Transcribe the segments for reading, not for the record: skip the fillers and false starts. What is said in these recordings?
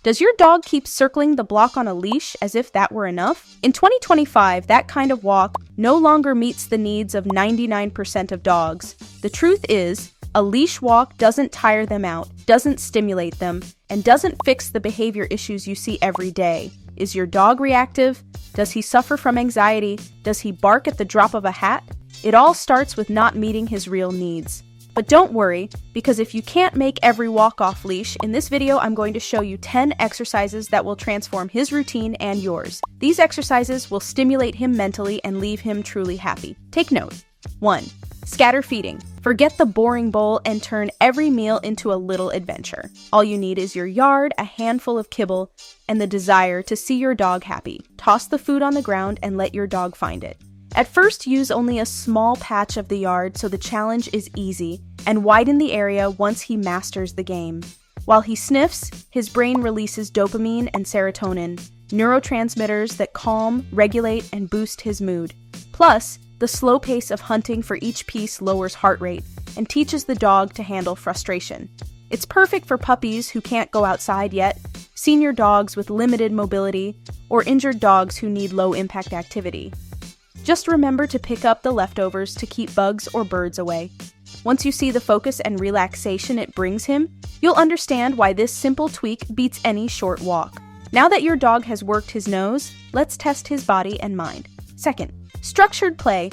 Does your dog keep circling the block on a leash as if that were enough? In 2025, that kind of walk no longer meets the needs of 99% of dogs. The truth is, a leash walk doesn't tire them out, doesn't stimulate them, and doesn't fix the behavior issues you see every day. Is your dog reactive? Does he suffer from anxiety? Does he bark at the drop of a hat? It all starts with not meeting his real needs. But don't worry, because if you can't make every walk off leash, in this video I'm going to show you 10 exercises that will transform his routine and yours. These exercises will stimulate him mentally and leave him truly happy. Take note. 1. Scatter feeding. Forget the boring bowl and turn every meal into a little adventure. All you need is your yard, a handful of kibble, and the desire to see your dog happy. Toss the food on the ground and let your dog find it. At first, use only a small patch of the yard so the challenge is easy, and widen the area once he masters the game. While he sniffs, his brain releases dopamine and serotonin, neurotransmitters that calm, regulate, and boost his mood. Plus, the slow pace of hunting for each piece lowers heart rate and teaches the dog to handle frustration. It's perfect for puppies who can't go outside yet, senior dogs with limited mobility, or injured dogs who need low-impact activity. Just remember to pick up the leftovers to keep bugs or birds away. Once you see the focus and relaxation it brings him, you'll understand why this simple tweak beats any short walk. Now that your dog has worked his nose, let's test his body and mind. Second, structured play.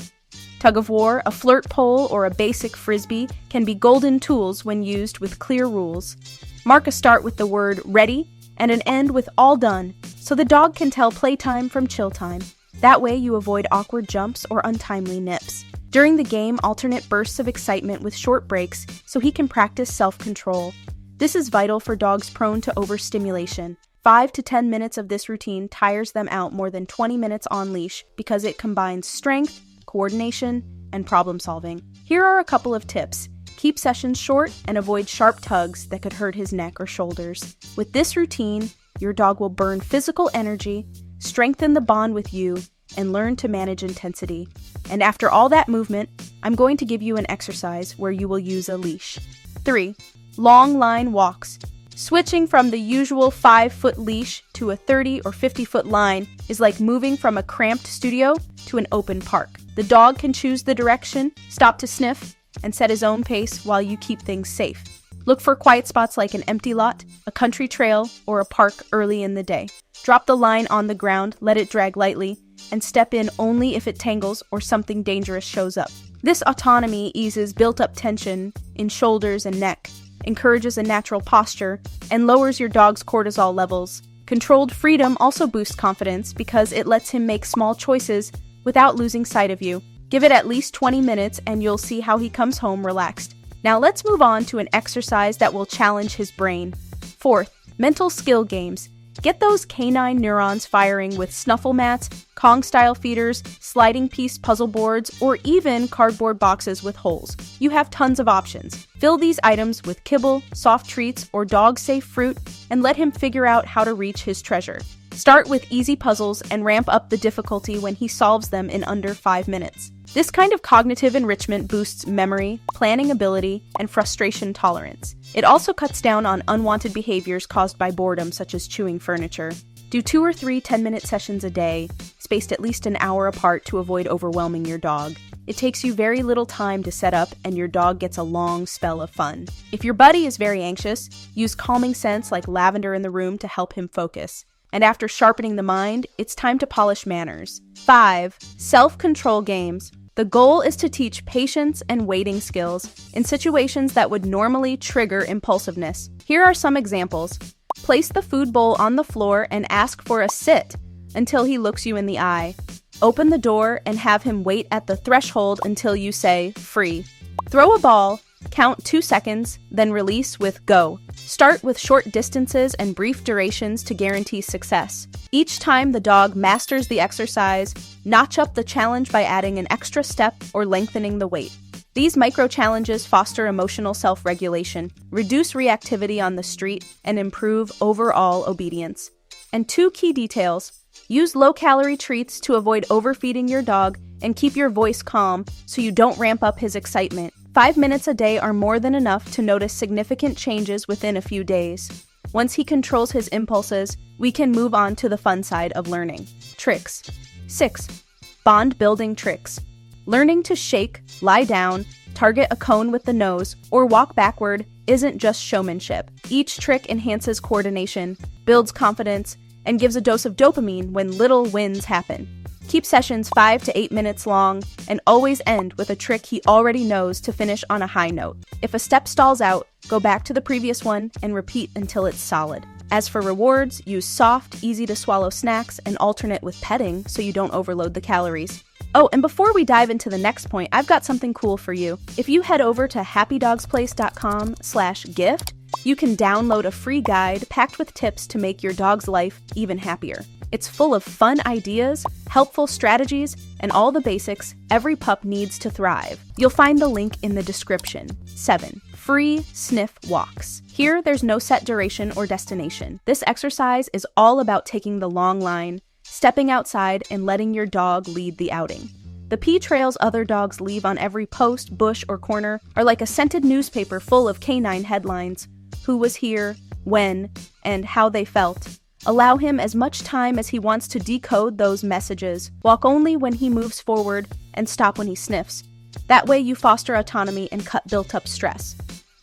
Tug of war, a flirt pole, or a basic frisbee can be golden tools when used with clear rules. Mark a start with the word ready and an end with all done, so the dog can tell playtime from chill time. That way you avoid awkward jumps or untimely nips. During the game, alternate bursts of excitement with short breaks so he can practice self-control. This is vital for dogs prone to overstimulation. 5 to 10 minutes of this routine tires them out more than 20 minutes on leash because it combines strength, coordination, and problem solving. Here are a couple of tips. Keep sessions short and avoid sharp tugs that could hurt his neck or shoulders. With this routine, your dog will burn physical energy, strengthen the bond with you, and learn to manage intensity. And after all that movement, I'm going to give you an exercise where you will use a leash. 3. Long line walks. Switching from the usual 5-foot leash to a 30 or 50-foot line is like moving from a cramped studio to an open park. The dog can choose the direction, stop to sniff, and set his own pace while you keep things safe. Look for quiet spots like an empty lot, a country trail, or a park early in the day. Drop the line on the ground, let it drag lightly, and step in only if it tangles or something dangerous shows up. This autonomy eases built-up tension in shoulders and neck, encourages a natural posture, and lowers your dog's cortisol levels. Controlled freedom also boosts confidence because it lets him make small choices without losing sight of you. Give it at least 20 minutes and you'll see how he comes home relaxed. Now let's move on to an exercise that will challenge his brain. 4th, mental skill games. Get those canine neurons firing with snuffle mats, Kong-style feeders, sliding piece puzzle boards, or even cardboard boxes with holes. You have tons of options. Fill these items with kibble, soft treats, or dog-safe fruit, and let him figure out how to reach his treasure. Start with easy puzzles and ramp up the difficulty when he solves them in under 5 minutes. This kind of cognitive enrichment boosts memory, planning ability, and frustration tolerance. It also cuts down on unwanted behaviors caused by boredom, such as chewing furniture. Do 2 or 3 10-minute sessions a day, spaced at least an hour apart to avoid overwhelming your dog. It takes you very little time to set up, and your dog gets a long spell of fun. If your buddy is very anxious, use calming scents like lavender in the room to help him focus. And after sharpening the mind, it's time to polish manners. 5. Self-control games. The goal is to teach patience and waiting skills in situations that would normally trigger impulsiveness. Here are some examples. Place the food bowl on the floor and ask for a sit until he looks you in the eye. Open the door and have him wait at the threshold until you say, free. Throw a ball, count 2 seconds, then release with go. Start with short distances and brief durations to guarantee success. Each time the dog masters the exercise, notch up the challenge by adding an extra step or lengthening the wait. These micro-challenges foster emotional self-regulation, reduce reactivity on the street, and improve overall obedience. And 2 key details. Use low-calorie treats to avoid overfeeding your dog and keep your voice calm so you don't ramp up his excitement. 5 minutes a day are more than enough to notice significant changes within a few days. Once he controls his impulses, we can move on to the fun side of learning. Tricks. 6. Bond-building tricks. Learning to shake, lie down, target a cone with the nose, or walk backward isn't just showmanship. Each trick enhances coordination, builds confidence, and gives a dose of dopamine when little wins happen. Keep sessions 5 to 8 minutes long, and always end with a trick he already knows to finish on a high note. If a step stalls out, go back to the previous one and repeat until it's solid. As for rewards, use soft, easy-to-swallow snacks and alternate with petting so you don't overload the calories. Oh, and before we dive into the next point, I've got something cool for you. If you head over to happydogsplace.com/gift, you can download a free guide packed with tips to make your dog's life even happier. It's full of fun ideas, helpful strategies, and all the basics every pup needs to thrive. You'll find the link in the description. 7. Free Sniff walks. Here, there's no set duration or destination. This exercise is all about taking the long line, stepping outside, and letting your dog lead the outing. The pee trails other dogs leave on every post, bush, or corner are like a scented newspaper full of canine headlines. Who was here, when, and how they felt. Allow him as much time as he wants to decode those messages. Walk only when he moves forward and stop when he sniffs. That way you foster autonomy and cut built-up stress.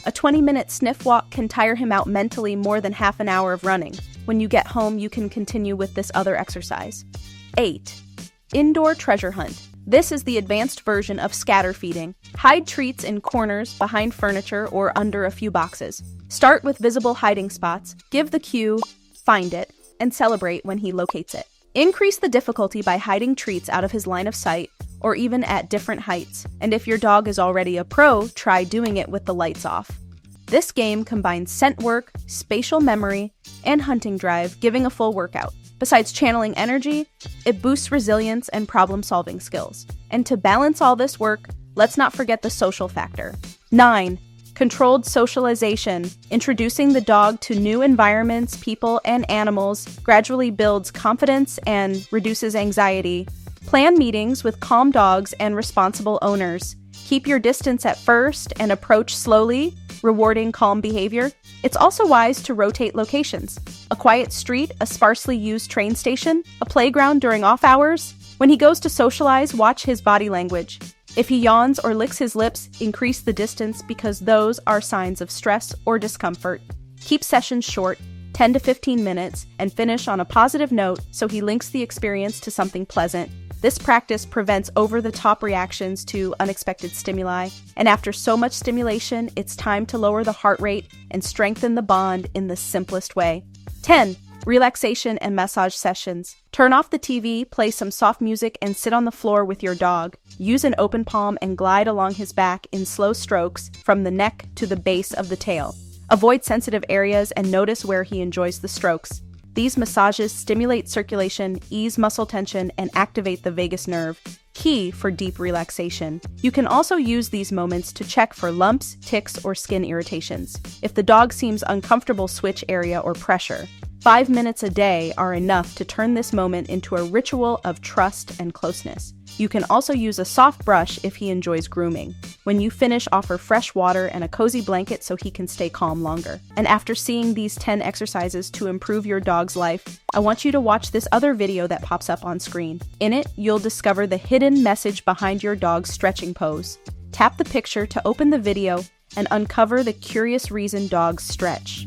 A 20-minute sniff walk can tire him out mentally more than half an hour of running. When you get home, you can continue with this other exercise. 8. Indoor treasure hunt. This is the advanced version of scatter feeding. Hide treats in corners, behind furniture, or under a few boxes. Start with visible hiding spots, give the cue, find it, and celebrate when he locates it. Increase the difficulty by hiding treats out of his line of sight, or even at different heights. And if your dog is already a pro, try doing it with the lights off. This game combines scent work, spatial memory, and hunting drive, giving a full workout. Besides channeling energy, it boosts resilience and problem-solving skills. And to balance all this work, let's not forget the social factor. 9. Controlled socialization. Introducing the dog to new environments, people, and animals gradually builds confidence and reduces anxiety. Plan meetings with calm dogs and responsible owners. Keep your distance at first and approach slowly, rewarding calm behavior. It's also wise to rotate locations. A quiet street, a sparsely used train station, a playground during off hours. When he goes to socialize, watch his body language. If he yawns or licks his lips, increase the distance because those are signs of stress or discomfort. Keep sessions short, 10 to 15 minutes, and finish on a positive note so he links the experience to something pleasant. This practice prevents over-the-top reactions to unexpected stimuli, and after so much stimulation, it's time to lower the heart rate and strengthen the bond in the simplest way. 10. Relaxation and massage sessions. Turn off the TV, play some soft music, and sit on the floor with your dog. Use an open palm and glide along his back in slow strokes from the neck to the base of the tail. Avoid sensitive areas and notice where he enjoys the strokes. These massages stimulate circulation, ease muscle tension, and activate the vagus nerve, key for deep relaxation. You can also use these moments to check for lumps, ticks, or skin irritations. If the dog seems uncomfortable, switch area or pressure. 5 minutes a day are enough to turn this moment into a ritual of trust and closeness. You can also use a soft brush if he enjoys grooming. When you finish, offer fresh water and a cozy blanket so he can stay calm longer. And after seeing these 10 exercises to improve your dog's life, I want you to watch this other video that pops up on screen. In it, you'll discover the hidden message behind your dog's stretching pose. Tap the picture to open the video and uncover the curious reason dogs stretch.